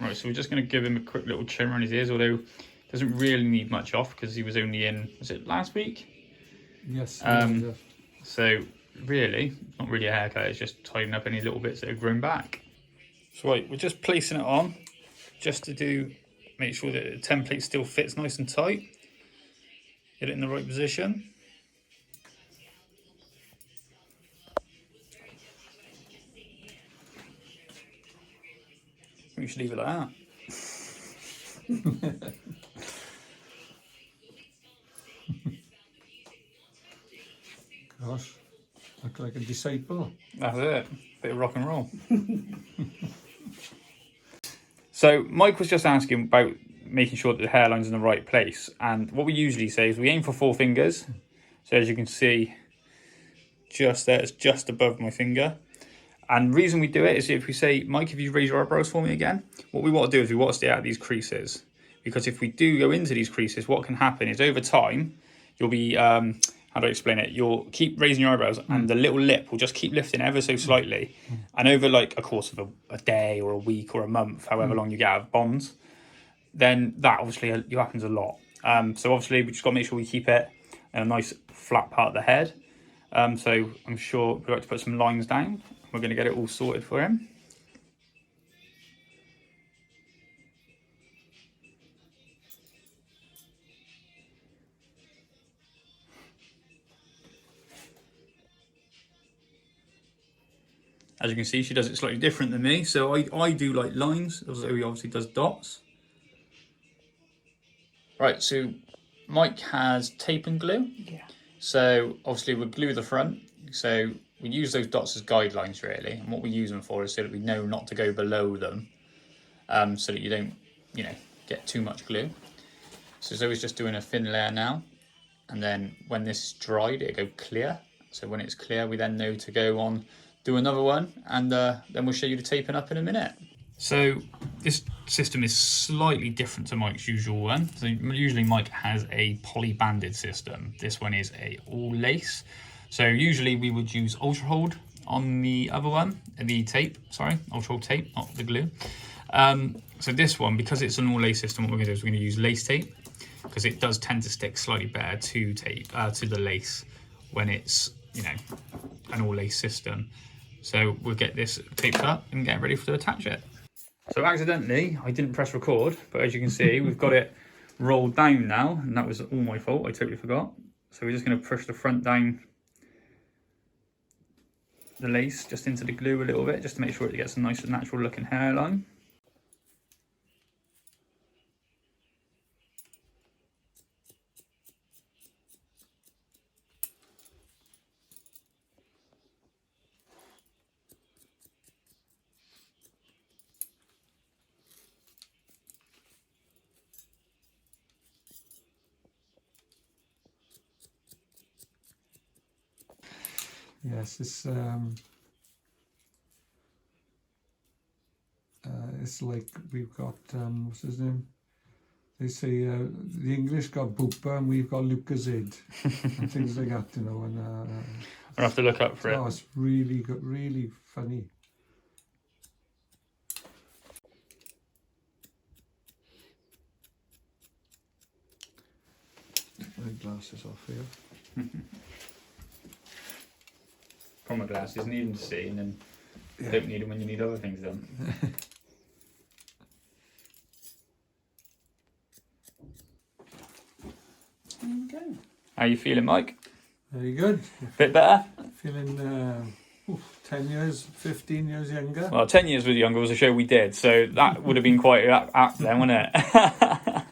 Right, so we're just going to give him a quick little trim around his ears, although it doesn't really need much off because he was only in, was it last week? Yes. So really, not really a haircut, it's just tidying up any little bits that have grown back. So right, we're just placing it on, just to make sure that the template still fits nice and tight. Get it in the right position. We should leave it like that. Gosh, look like a disciple. That's it. Bit of rock and roll. So Mike was just asking about making sure that the hairline's in the right place, and what we usually say is we aim for 4 fingers. So as you can see, just there, it's just above my finger. And the reason we do it is if we say, Mike, if you raise your eyebrows for me again, what we want to do is we want to stay out of these creases. Because if we do go into these creases, what can happen is over time, you'll be, how do I explain it? You'll keep raising your eyebrows and the little lip will just keep lifting ever so slightly. And over like a course of a day or a week or a month, however long you get out of bonds, then that obviously happens a lot. So obviously we just got to make sure we keep it in a nice flat part of the head. So I'm sure we'd like to put some lines down. We're going to get it all sorted for him. As you can see, she does it slightly different than me. So I do like lines, although he obviously does dots. Right, so Mike has tape and glue. Yeah. So obviously we'll glue the front. So we use those dots as guidelines really. And what we use them for is so that we know not to go below them. So that you don't, get too much glue. So Zoe's just doing a thin layer now. And then when this is dried, it'll go clear. So when it's clear, we then know to go on, do another one, and then we'll show you the taping up in a minute. So this system is slightly different to Mike's usual one. So usually Mike has a poly-banded system. This one is a all lace. So usually we would use Ultra Hold on the other one, the tape, sorry, Ultra Hold tape, not the glue. So this one, because it's an all lace system, what we're gonna do is we're gonna use lace tape because it does tend to stick slightly better to the lace when it's, an all lace system. So we'll get this taped up and get ready to attach it. So accidentally, I didn't press record, but as you can see, we've got it rolled down now, and that was all my fault, I totally forgot. So we're just gonna push the front down the lace just into the glue a little bit, just to make sure it gets a nice natural looking hairline. Yes, it's like we've got what's his name? They say the English got Booper and we've got Lucozade and things like that, And I'll have to look up for it. Oh, it's really good, really funny. My glasses off here. From my glasses, need them to see, and then don't need them when you need other things done. Okay. How are you feeling, Mike? Very good. Bit better? Feeling 10 years, 15 years younger. Well, 10 years with younger was a show we did, so that would have been quite apt then, wouldn't it?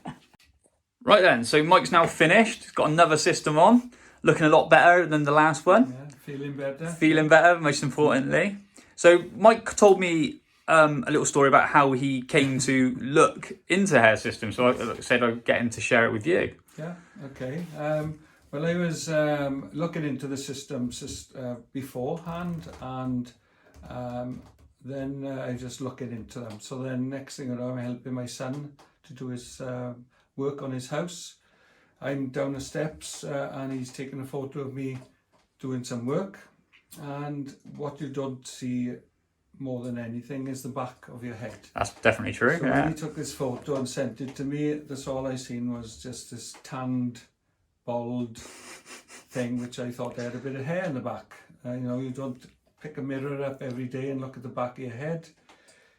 Right then, so Mike's now finished. He's got another system on, looking a lot better than the last one. Yeah, feeling better. Feeling better, most importantly. So Mike told me a little story about how he came to look into hair systems. So I said I'd get him to share it with you. Yeah, okay. Well, I was looking into the systems beforehand, and then I just looking into them. So then next thing I know, I'm helping my son to do his work on his house. I'm down the steps and he's taking a photo of me doing some work. And what you don't see more than anything is the back of your head. That's definitely true. So Yeah. when he took this photo and sent it to me, that's all I seen was just this tanned, bald thing, which I thought had a bit of hair in the back. You know, you don't pick a mirror up every day and look at the back of your head.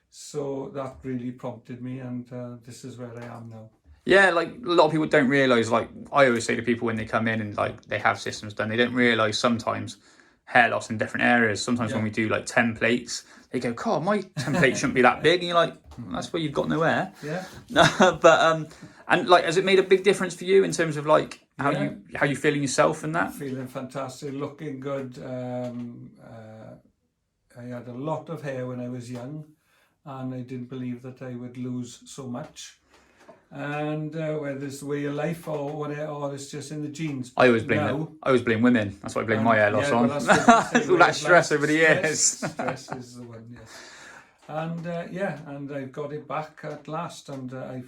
So that really prompted me, and this is where I am now. Yeah, like a lot of people don't realise, like I always say to people when they come in and like they have systems done, they don't realise sometimes hair loss in different areas. Sometimes when we do like templates, they go, God, my template shouldn't be that big. And you're like, that's where you've got no hair. Yeah. But and like, has it made a big difference for you in terms of like how you feeling yourself and that? Feeling fantastic, looking good. I had a lot of hair when I was young, and I didn't believe that I would lose so much. And whether it's the way of life or whatever, or it's just in the genes. I always blame women. That's what I blame my hair loss on. Well, that's all that stress over the years. Stress is the one, yes. And and I've got it back at last, and I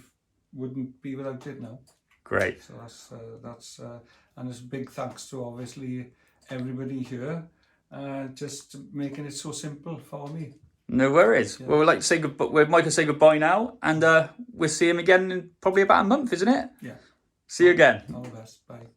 wouldn't be without it now. Great. So that's and it's big thanks to obviously everybody here, just making it so simple for me. No worries. Yeah. Well, we'd like to say goodbye. We'd like to say goodbye now, and we'll see him again in probably about a month, isn't it? Yeah. See you again. All the best. Bye.